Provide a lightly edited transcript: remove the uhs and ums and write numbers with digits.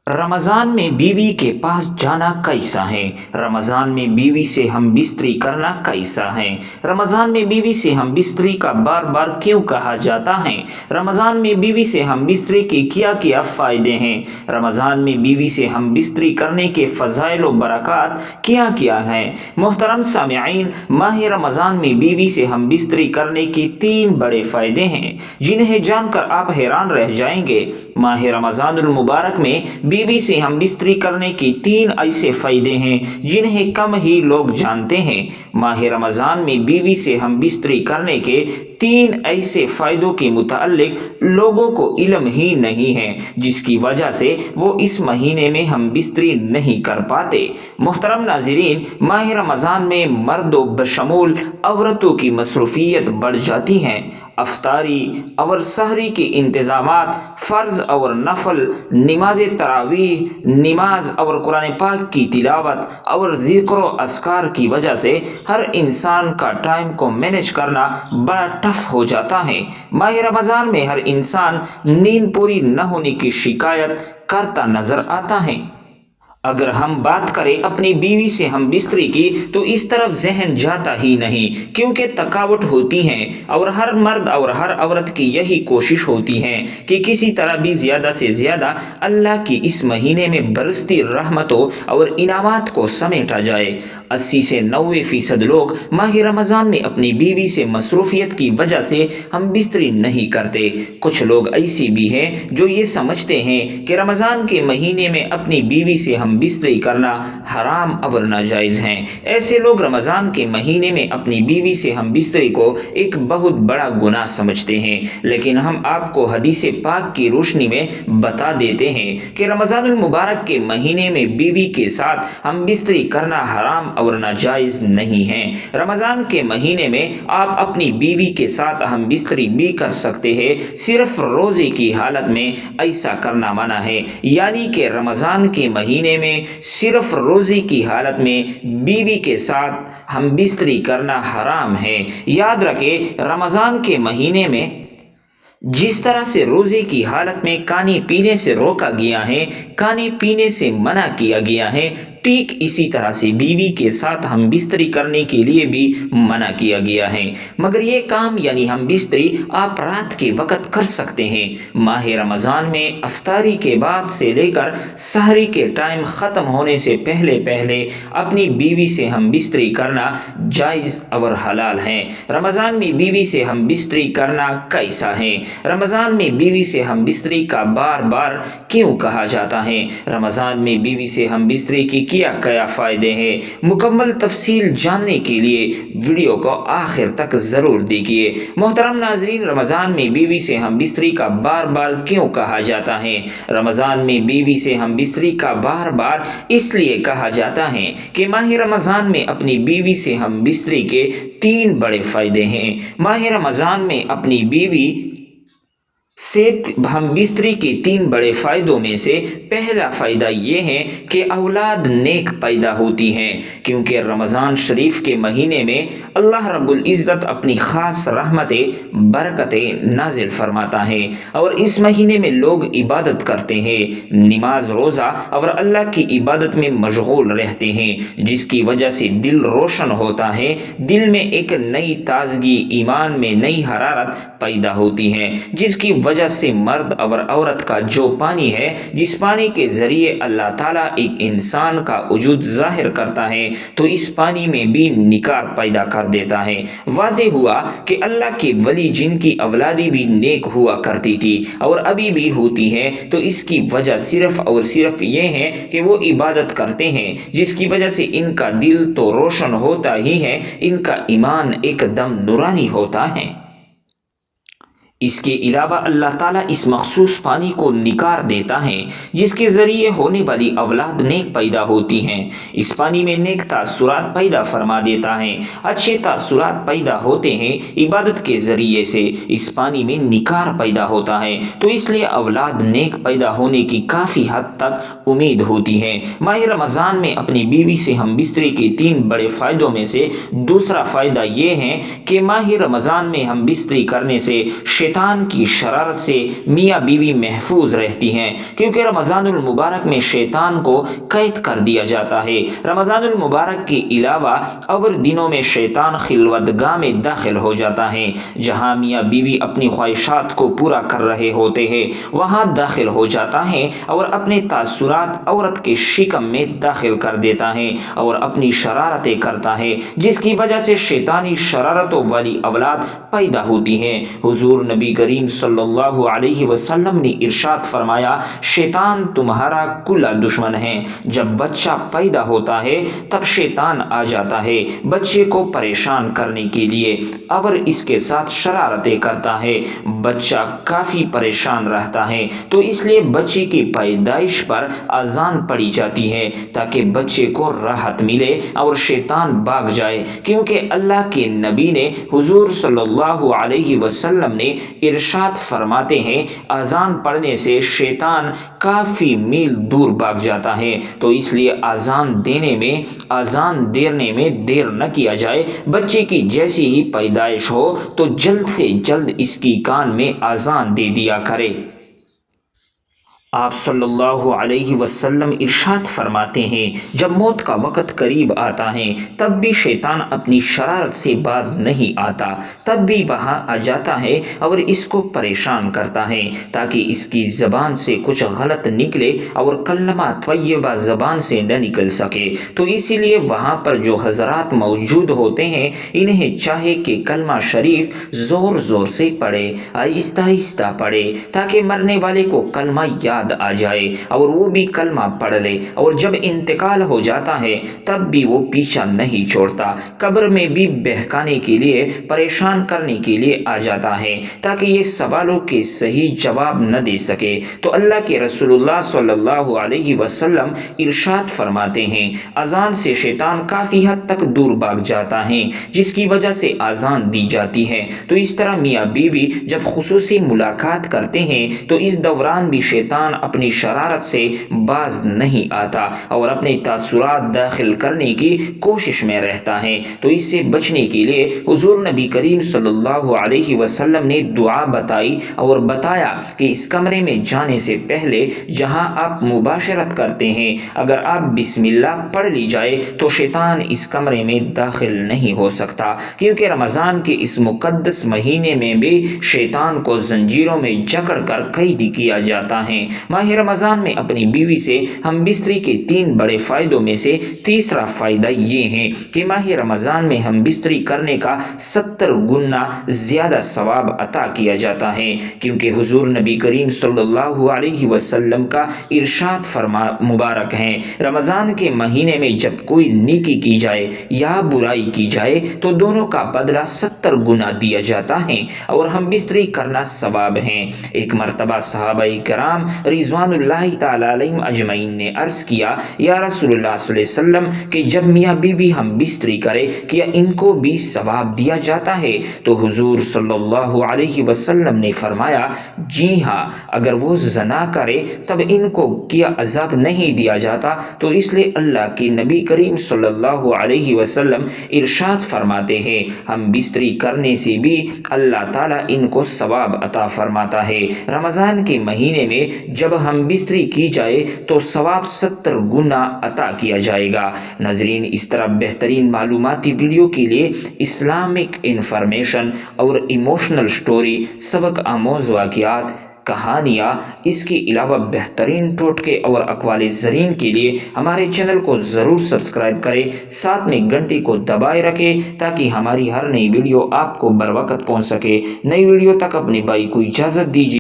रमज़ान में बीवी के पास जाना कैसा है? रमज़ान में बीवी से हम बिस्तरी करना कैसा है? रमज़ान में बीवी से हम बिस्तरी का बार बार क्यों कहा जाता है? रमज़ान में बीवी से हम बिस्तरी के क्या क्या फ़ायदे हैं? रमज़ान में बीवी से हम बिस्तरी करने के फ़ज़ाइल व बरक़ात क्या क्या हैं? मोहतरम सामिईन, माह रमज़ान में बीवी से हम बिस्तरी करने के 3 बड़े फ़ायदे हैं जिन्हें जानकर आप हैरान रह जाएंगे। माह रमज़ानुल मुबारक में बीवी से हम बिस्तरी करने के 3 ऐसे फ़ायदे हैं जिन्हें कम ही लोग जानते हैं। माह रमज़ान में बीवी से हम बिस्तरी करने के 3 ऐसे फ़ायदों के मुताल्लिक लोगों को इल्म ही नहीं है, जिसकी वजह से वो इस महीने में हम बिस्तरी नहीं कर पाते। मोहतरम नाज़रीन, माह रमज़ान में मर्दों बशमूल औरतों की मसरूफ़ियत बढ़ जाती हैं। अफ्तारी और सहरी के इंतज़ामात, फ़र्ज़ और नफल, नमाज तरावीह, नमाज और कुरान पाक की तिलावत और ज़िक्र व अस्कार की वजह से हर इंसान का टाइम को मैनेज करना बड़ा टफ हो जाता है। माह रमज़ान में हर इंसान नींद पूरी न होने की शिकायत करता नज़र आता है। अगर हम बात करें अपनी बीवी से हम बिस्तरी की, तो इस तरफ जहन जाता ही नहीं, क्योंकि थकावट होती है और हर मर्द और हर औरत की यही कोशिश होती है कि किसी तरह भी ज़्यादा से ज़्यादा अल्लाह की इस महीने में बरसती रहमतों और इनामात को समेटा जाए। 80 से 90% लोग माह रमज़ान में अपनी बीवी से मसरूफियत की वजह से हम बिस्तरी नहीं करते। कुछ लोग ऐसी भी हैं जो ये समझते हैं कि रमज़ान के महीने में अपनी बीवी से हम बिस्तरी करना हराम और नाजायज़ हैं। ऐसे लोग रमज़ान के महीने में अपनी बीवी से हम बिस्तरी को एक बहुत बड़ा गुनाह समझते हैं, लेकिन हम आपको हदीस पाक की रोशनी में बता देते हैं कि रमज़ानुल मुबारक के महीने में बीवी के साथ हम बिस्तरी करना हराम और नाजायज़ नहीं है। रमज़ान के महीने में आप अपनी बीवी के साथ हम बिस्तरी भी कर सकते हैं, सिर्फ रोज़े की हालत में ऐसा करना मना है। यानी कि रमज़ान के महीने में सिर्फ रोज़े की हालत में बीवी के साथ हम बिस्तरी करना हराम है। याद रखें, रमज़ान के महीने में जिस तरह से रोज़े की हालत में खाने पीने से रोका गया है, खाने पीने से मना किया गया है, ठीक इसी तरह से बीवी के साथ हम बिस्तरी करने के लिए भी मना किया गया है। मगर ये काम यानी हम बिस्तरी आप रात के वक़्त कर सकते हैं। माह रमज़ान में अफ्तारी के बाद से लेकर सहरी के टाइम ख़त्म होने से पहले पहले अपनी बीवी से हम बिस्तरी करना जायज़ और हलाल है। रमज़ान में बीवी से हम बिस्तरी करना कैसा है? रमज़ान में बीवी से हम बिस्तरी का बार बार क्यों कहा जाता है? रमज़ान में बीवी से हम बिस्तरी की क्या क्या फ़ायदे हैं? मुकम्मल तफसील जानने के लिए वीडियो को आखिर तक ज़रूर देखिए। मोहतरम नाज़रीन, रमज़ान में बीवी से हम बिस्तरी का बार बार क्यों कहा जाता है? रमज़ान में बीवी से हम बिस्तरी का बार बार इसलिए कहा जाता है कि माह रमज़ान में अपनी बीवी से हम बिस्तरी के 3 बड़े फ़ायदे हैं। माह रमज़ान में अपनी बीवी से हम बिस्तरी के 3 बड़े फ़ायदों में से पहला फ़ायदा ये है कि औलाद नेक पैदा होती हैं, क्योंकि रमज़ान शरीफ के महीने में अल्लाह रब्बुल इज़्ज़त अपनी ख़ास रहमतें बरकतें नाजिल फरमाता है और इस महीने में लोग इबादत करते हैं, नमाज रोज़ा और अल्लाह की इबादत में मशगूल रहते हैं, जिसकी वजह से दिल रोशन होता है, दिल में एक नई ताजगी, ईमान में नई हरारत पैदा होती है, जिसकी वजह से मर्द और औरत का जो पानी है, जिस पानी के ज़रिए अल्लाह ताला एक इंसान का वजूद ज़ाहिर करता है, तो इस पानी में भी निकार पैदा कर देता है। वाज़ेह हुआ कि अल्लाह के वली जिनकी औलादी भी नेक हुआ करती थी और अभी भी होती है, तो इसकी वजह सिर्फ और सिर्फ ये है कि वो इबादत करते हैं, जिसकी वजह से इनका दिल तो रोशन होता ही है, इनका ईमान एकदम नूरानी होता है। इसके अलावा अल्लाह ताला इस मखसूस पानी को निकार देता है, जिसके ज़रिए होने वाली औलाद नेक पैदा होती हैं। इस पानी में नेक तासुरात पैदा फरमा देता है, अच्छे तासुरात पैदा होते हैं इबादत के ज़रिए से। इस पानी में निकार पैदा होता है, तो इसलिए औलाद नेक पैदा होने की काफ़ी हद तक उम्मीद होती है। माह रमज़ान में अपनी बीवी से हम बिस्तरी के 3 बड़े फ़ायदों में से दूसरा फ़ायदा ये है कि माह रमज़ान में हम बिस्तरी करने से शैतान की शरारत से मियाँ बीवी महफूज रहती हैं, क्योंकि रमज़ानुल मुबारक में शैतान को कैद कर दिया जाता है। रमज़ानुल मुबारक के अलावा और दिनों में शैतान खिलवतगाह में दाखिल हो जाता है, जहाँ मियाँ बीवी अपनी ख्वाहिशात को पूरा कर रहे होते हैं, वहाँ दाखिल हो जाता है और अपने तासुरात औरत के शिकम में दाखिल कर देता है और अपनी शरारतें करता है, जिसकी वजह से शैतानी शरारतों वाली औलाद पैदा होती है। हुजूर नबी करीम सल्लल्लाहु अलैहि वसल्लम ने इरशाद फरमाया, शैतान तुम्हारा कुल्ला दुश्मन है। जब बच्चा पैदा होता है तब शैतान आ जाता है बच्चे को परेशान करने के लिए और इसके साथ शरारतें करता है। बच्चा काफ़ी परेशान रहता है, तो इसलिए बच्चे की पैदाइश पर अजान पड़ी जाती है ताकि बच्चे को राहत मिले और शैतान भाग जाए, क्योंकि अल्लाह के नबी ने हुजूर सल्लल्लाहु अलैहि वसल्लम ने इरशाद फरमाते हैं, अजान पढ़ने से शैतान काफ़ी मील दूर भाग जाता है। तो इसलिए अजान देने में देर न किया जाए। बच्चे की जैसी ही पैदाइश हो तो जल्द से जल्द इसकी कान में अजान दे दिया करे। आप सल्लल्लाहु अलैहि वसल्लम इरशाद फरमाते हैं, जब मौत का वक़्त करीब आता है तब भी शैतान अपनी शरारत से बाज नहीं आता, तब भी वहाँ आ जाता है और इसको परेशान करता है ताकि इसकी ज़बान से कुछ गलत निकले और कलमा तय्यबा ज़बान से न निकल सके। तो इसीलिए वहाँ पर जो हज़रात मौजूद होते हैं, इन्हें चाहे कि कलमा शरीफ ज़ोर ज़ोर से पढ़े, आहिस्ता आहिस्ता पढ़े, ताकि मरने वाले को कलमा याद आ जाए और वो भी कलमा पढ़ ले, और जब इंतकाल हो जाता है तब भी वो पीछा नहीं छोड़ता, कब्र में भी बहकाने के लिए, परेशान करने के लिए आ जाता है ताकि ये सवालों के सही जवाब न दे सके। तो अल्लाह के रसूलुल्लाह सल्लल्लाहु अलैहि वसल्लम इरशाद फरमाते हैं, अजान से शैतान काफ़ी हद तक दूर भाग जाता है, जिसकी वजह से अजान दी जाती है। तो इस तरह मियाँ बीवी जब खुसूसी मुलाकात करते हैं तो इस दौरान भी शैतान अपनी शरारत से बाज नहीं आता और अपने तासुरात दाखिल करने की कोशिश में रहता है। तो इससे बचने के लिए हुजूर नबी करीम सल्लल्लाहु अलैहि वसल्लम ने दुआ बताई और बताया कि इस कमरे में जाने से पहले जहां आप मुबाशरत करते हैं, अगर आप बिस्मिल्लाह पढ़ ली जाए तो शैतान इस कमरे में दाखिल नहीं हो सकता, क्योंकि रमज़ान के इस मुक़द्दस महीने में भी शैतान को जंजीरों में जकड़ कर कैद किया जाता है। माह रमज़ान में अपनी बीवी से हम बिस्तरी के 3 बड़े फ़ायदों में से तीसरा फ़ायदा ये है कि माह रमज़ान में हम बिस्तरी करने का 70 गुना ज़्यादा सवाब अता किया जाता है, क्योंकि हुजूर नबी करीम सल्लल्लाहु अलैहि वसल्लम का इरशाद फरमा मुबारक है, रमज़ान के महीने में जब कोई नेकी की जाए या बुराई की जाए तो दोनों का बदला 70 गुना दिया जाता है और हम बिस्तरी करना सवाब है। एक मरतबा सहाबाए कराम रिज़वानुल्लाहि ताला अलैहिम अजमईन ने अर्ज़ किया, या रसूलुल्लाह सल्लल्लाहु अलैहि वसल्लम कि जब मियाँ बीवी हम बिस्तरी करें क्या इनको भी सवाब दिया जाता है? तो हुजूर सल्लल्लाहु अलैहि वसल्लम ने फरमाया, जी हाँ, अगर वो ज़ना करे तब इनको क्या अज़ाब नहीं दिया जाता? तो इसलिए अल्लाह के नबी करीम सल्लल्लाहु अलैहि वसल्लम इरशाद फरमाते हैं, हम बिस्तरी करने से भी अल्लाह ताला इनको सवाब अता फरमाता है। रमज़ान के महीने में जब हम बिस्तरी की जाए तो सवाब 70 गुना अता किया जाएगा। नाज़रीन, इस तरह बेहतरीन मालूमाती वीडियो के लिए इस्लामिक इंफॉर्मेशन और इमोशनल स्टोरी, सबक आमोज़ वाक़ियात, कहानियाँ, इसके अलावा बेहतरीन टोटके और अक़वाल ज़रीन के लिए हमारे चैनल को ज़रूर सब्सक्राइब करें, साथ में घंटी को दबाए रखें ताकि हमारी हर नई वीडियो आपको बर वक़्त पहुँच सके। नई वीडियो तक अपने भाई को इजाज़त दीजिए।